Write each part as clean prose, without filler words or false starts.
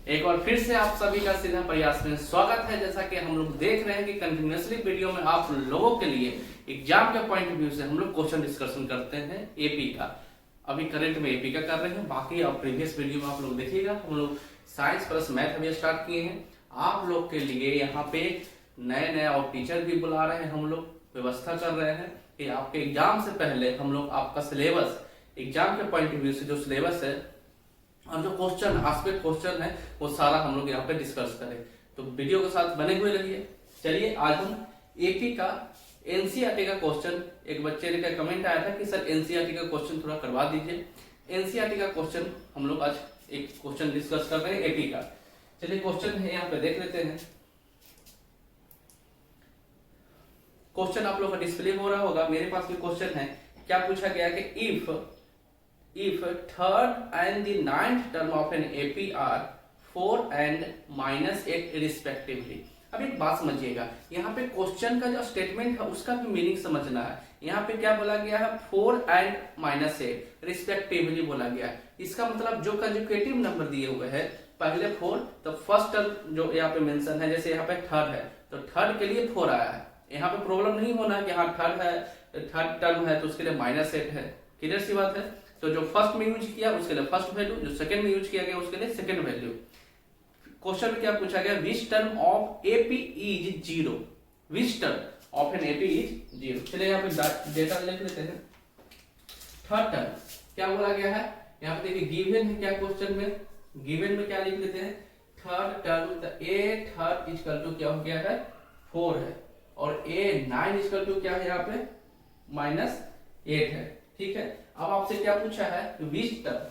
एक बार फिर से आप सभी का सीधा प्रयास में स्वागत है। जैसा कि हम लोग देख रहे हैं कि कंटिन्यूअसली वीडियो में आप लोगों के लिए एग्जाम के पॉइंट ऑफ व्यू से हम लोग क्वेश्चन डिस्कशन करते हैं एपी का। अभी करंट में एपी का कर रहे हैं, बाकी आप प्रीवियस वीडियो में आप लोग देखिएगा। हम लोग साइंस प्लस मैथ अभी स्टार्ट किए हैं आप लोग के लिए। यहाँ पे नए नए और टीचर भी बुला रहे हैं, हम लोग व्यवस्था कर रहे हैं कि आपके एग्जाम से पहले हम लोग आपका सिलेबस, एग्जाम के पॉइंट ऑफ व्यू से जो सिलेबस है और जो क्वेश्चन आस्पेक्ट क्वेश्चन है वो सारा हम लोग यहाँ पे डिस्कस करें। तो वीडियो के साथ बने हुए रहिए। चलिए आज हम एपी का एनसीईआरटी का क्वेश्चन, एक बच्चे ने कमेंट आया था कि सर एनसीईआरटी का क्वेश्चन थोड़ा करवा दीजिए। एनसीईआरटी का क्वेश्चन हम लोग आज एक क्वेश्चन डिस्कस कर रहे हैं एपी का। चलिए क्वेश्चन है यहाँ पे देख लेते हैं। क्वेश्चन आप लोग का डिस्प्ले हो रहा होगा, मेरे पास भी क्वेश्चन है। क्या पूछा गया कि if third and the ninth term of an AP are 4 and -8 respectively। अब एक बात समझिएगा, यहाँ पे क्वेश्चन का जो स्टेटमेंट है उसका भी मीनिंग समझना है। यहाँ पे क्या बोला गया है, 4 and -8 रिस्पेक्टिवली बोला गया है। इसका मतलब जो कंजुगेटिव नंबर दिए हुए हैं, पहले 4 तो फर्स्ट टर्म जो यहाँ पे मेंशन है, जैसे यहाँ पे थर्ड है तो थर्ड के लिए 4 आया है। यहाँ पे प्रॉब्लम नहीं होना कि हाँ थर्ड है, थर्ड टर्म है तो उसके लिए -8 है। क्लियर सी बात है। तो जो फर्स्ट में यूज किया उसके लिए फर्स्ट वैल्यू, जो सेकंड में यूज किया गया उसके लिए सेकंड वैल्यू। क्वेश्चन में क्या पूछा गया, which term of AP is 0, which term of an AP is 0। चलिए यहाँ पे डेटा लिख लेते हैं। थर्ड टर्म क्या बोला गया है, यहाँ पे देखिए गिवन है क्या क्वेश्चन में, गिवन में क्या लिख लेते हैं, third term a third equal to क्या हो गया है 4 है और ए 9 इक्वल टू क्या है यहाँ पे -8 है। ठीक है। अब आपसे क्या पूछा है, विच टर्म,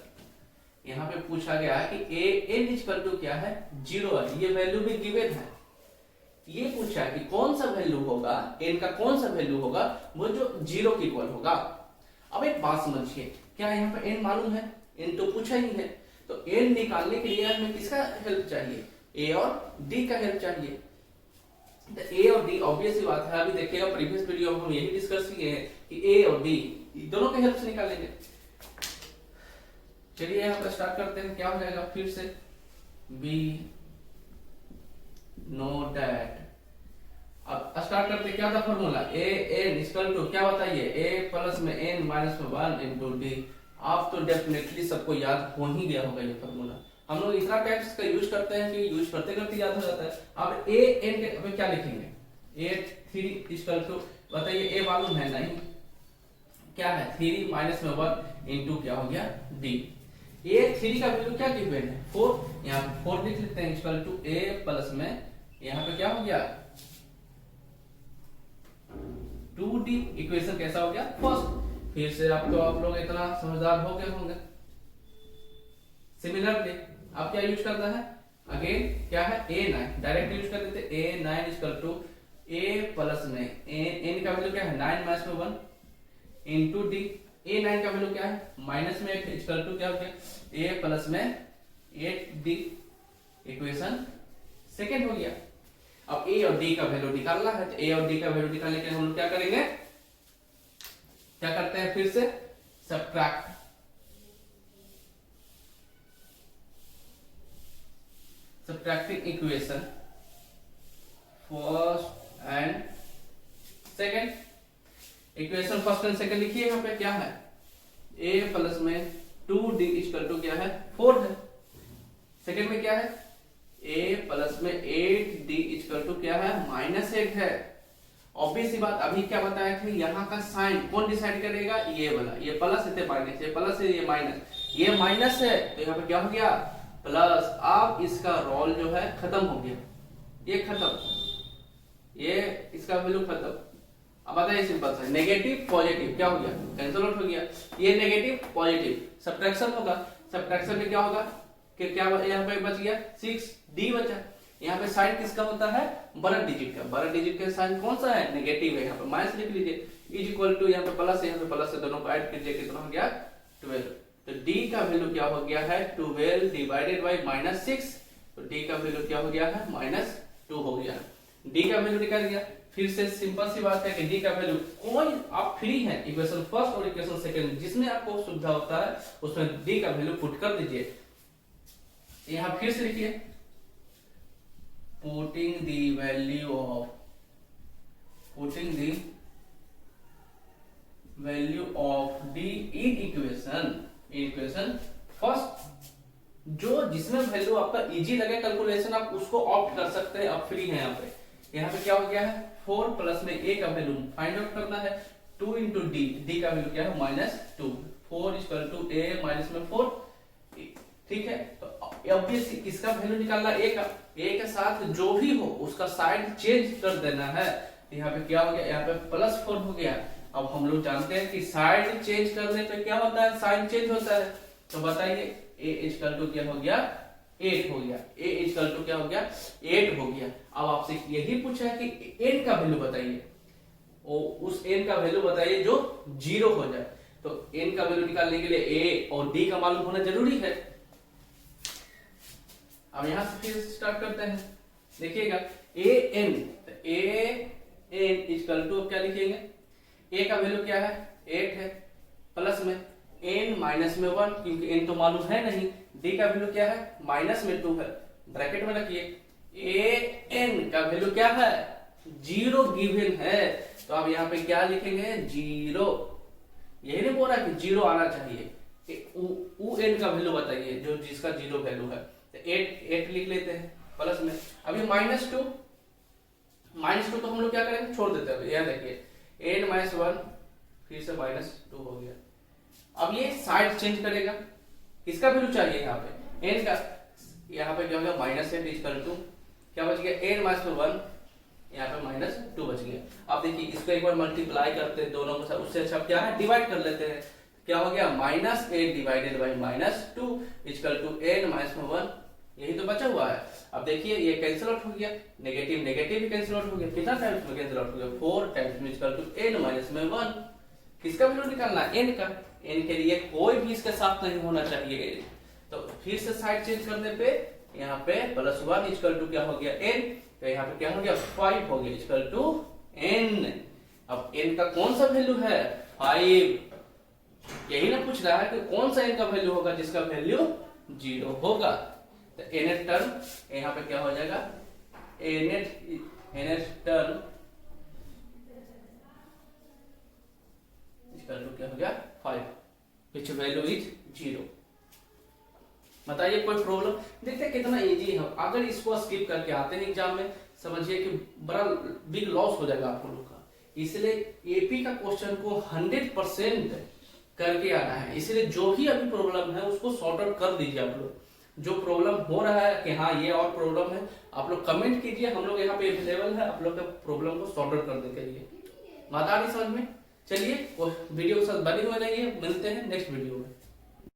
यहाँ पे पूछा गया है कि ए एन इक्वल टू क्या है 0 है, ये वैल्यू भी गिवन है। ये पूछा है कि कौन सा वैल्यू होगा, एन का कौन सा वैल्यू होगा वो जो 0 के इक्वल होगा। अब एक बात समझिए, क्या यहाँ पे एन मालूम है, एन तो पूछा ही है, तो एन निकालने के लिए हमें किसका हेल्प चाहिए, ए और डी का हेल्प चाहिए। ए और डी ऑब्वियस ही बात है, अभी देखिएगा प्रीवियस वीडियो में हम यही डिस्कस किए हैं कि ए और डी दोनों के हेल्प से निकालेंगे। चलिए यहाँ पर स्टार्ट करते हैं। क्या हो जाएगा फिर से, बी नो डैट। अब स्टार्ट करते हैं, क्या था formula, a n equal to क्या बताइए, ए प्लस में एन माइनस में 1 इंटू डी। आप तो डेफिनेटली सबको याद हो ही गया होगा ये फॉर्मूला। हम लोग इतना टाइप्स का यूज करते हैं कि यूज करते करते याद हो जाता है। अब ए एन के अब क्या लिखेंगे, ए 3 इक्वल टू बताइए, ए मालूम है नहीं, क्या है 3 माइनस में 1 इंटू क्या हो गया डी। ए 3 का वैल्यू क्या गिवन है 4, यहाँ 4 लिख लेते हैं इक्वल टू ए प्लस में यहाँ पे क्या हो गया 2d। इक्वेशन कैसा हो गया फर्स्ट। फिर से आप लोग इतना समझदार हो गए होंगे। सिमिलरली आप क्या यूज करना है, अगेन क्या है a9, डायरेक्ट यूज कर देते a9 equal to a plus में n का वैल्यू क्या है 9 माइनस में 1 इंटू डी। a9 का वैल्यू क्या है माइनस में 8 इक्वल टू क्या हो गया a प्लस में 8d। इक्वेशन सेकेंड हो गया। अब a और d का वैल्यू निकालना है, तो a और d का वैल्यू निकालने के लिए हम लोग क्या करेंगे, क्या करते हैं फिर से subtract. Subtracting equation first and second. Equation first and second लिखिए। यहाँ पे क्या है, a प्लस में 2d इक्वल टू क्या है 4 है। सेकंड में क्या है, a प्लस में 8d इक्वल टू क्या है -8 है। ऑब्वियस सी बात, अभी क्या बताया था, यहाँ का साइन कौन डिसाइड करेगा, ये वाला, ये प्लस है माइनस, ये प्लस है ये माइनस, ये माइनस है तो यहाँ पे क्या हो गया प्लस। अब इसका रोल जो है खत्म हो गया, ये खत्म, ये इसका वैल्यू खत्म। अब बताइए सिंपल सा, नेगेटिव पॉजिटिव क्या हो गया कैंसिल आउट हो गया, ये नेगेटिव पॉजिटिव सब्ट्रैक्शन होगा। सब्ट्रैक्शन में क्या होगा कि क्या यहाँ पे बच गया 6d बचा। यहाँ पे साइन किसका होता है, बड़ा डिजिट का, बड़ा डिजिट का साइन कौन सा है नेगेटिव है, यहाँ पे माइनस लिख लीजिए इज इक्वल टू यहाँ पे प्लस है, यहाँ पे प्लस है, दोनों को ऐड कीजिए कितना हो गया 12। तो d का वैल्यू क्या हो गया है 12 डिवाइडेड बाय -6, तो d का वैल्यू क्या हो गया है -2 हो गया। d का वैल्यू निकल गया। फिर से सिंपल सी बात है कि d का वैल्यू कोई आप फ्री है, इक्वेशन फर्स्ट और इक्वेशन सेकंड जिसमें आपको सुविधा होता है उसमें d का वैल्यू पुट कर दीजिए। यहां फिर से लिखिए, putting the value of D in equation first. जो जिसमें वैल्यू आपका इजी लगे कैलकुलेशन, आप उसको ऑप्ट कर सकते हैं, आप फ्री हैं यहाँ पे क्या हो गया है, 4 प्लस में a का वैल्यू फाइंड आउट करना है, 2 इंटू डी का वैल्यू क्या है -2, 4 इक्वल टू a माइनस में 4, ठीक है। तो ऑब्वियसली किसका वैल्यू निकालना, a का, a के साथ जो भी हो उसका साइड चेंज कर देना है। यहाँ पे क्या हो गया, यहाँ पे +4 हो गया। अब हम लोग जानते हैं कि साइड चेंज करने पे क्या होता है, साइन चेंज होता है। तो बताइए a इक्वल टू क्या हो गया, 8 हो गया, a इक्वल टू क्या हो गया, 8 हो गया। अब आपसे यही पूछा है कि n का वैल्यू बताइए, उस n का वैल्यू बताइए जो 0 हो जाए। तो n का वैल्यू निकालने के लिए a और d का मालूम होना जरूरी है। अब यहां से फिर स्टार्ट करते हैं, देखिएगा a n इक्वल टू क्या लिखेंगे, a का वैल्यू क्या है 8 है, प्लस में n माइनस में 1, क्योंकि n तो मालूम है नहीं, d का वैल्यू क्या है माइनस में 2 है, ब्रैकेट में रखिए, an का वैल्यू क्या है 0 गिवन है। तो आप यहाँ पे क्या लिखेंगे 0, यही नहीं बोल रहा कि 0 आना चाहिए, n का वैल्यू बताइए जो जिसका 0 वैल्यू है। तो 8 लिख लेते हैं प्लस में, अभी -2 तो हम लोग क्या करेंगे, छोड़ देते हैं। यहाँ देखिए n माइनस 1 फिर से -2 हो गया। अब ये साइड चेंज करेगा, किसका वैल्यू चाहिए यहाँ पे n का, यहाँ पे क्या हो गया -8 इक्वल टू क्या बच गया n माइनस 1, यहाँ पे -2 बच गया। अब देखिए इसको एक बार मल्टीप्लाई करते हैं दोनों के साथ, उससे अच्छा क्या है डिवाइड कर लेते हैं। क्या हो गया -8 divided by -2 equal to n minus 1, यही तो बचा हुआ है। अब देखिए ये कैंसिल आउट हो गया, नेगेटिव नेगेटिव भी कैंसिल आउट हो गया, कितना टाइम्स में कैंसिल आउट हो गया 4 टाइम्स में इक्वल टू n माइनस में 1। किसका वैल्यू निकालना है n का, n के लिए कोई भी इसके साथ नहीं होना चाहिए। तो फिर से साइड चेंज करने पे यहाँ पे +1 इक्वल टू क्या हो गया n, तो यहाँ पे क्या हो गया 5 हो गया इक्वल टू n। अब n का कौन सा वैल्यू है 5, यही ना पूछ रहा है कि कौन सा n का वैल्यू होगा जिसका वैल्यू 0 होगा। तो nth टर्म यहाँ पे क्या हो जाएगा, nth टर्म इक्वल टू क्या हो गया 5, विच वैल्यू इज 0। बताइए कोई प्रॉब्लम, देखते कितना इजी है। अगर इसको स्किप करके आते हैं एग्जाम में, समझिए कि बड़ा बिग लॉस हो जाएगा आप लोगों का। इसलिए एपी का क्वेश्चन को 100% करके आना है। इसलिए जो भी अभी प्रॉब्लम है उसको सॉर्ट आउट कर दीजिए आप लोग। जो प्रॉब्लम हो रहा है कि हाँ ये और प्रॉब्लम है, आप लोग कमेंट कीजिए, हम लोग यहाँ पे अवेलेबल है आप लोग का प्रॉब्लम को सॉर्ट आउट करने के लिए। बात आ रही समझ में? चलिए वीडियो के साथ बने हुए रहिए, मिलते हैं नेक्स्ट वीडियो में।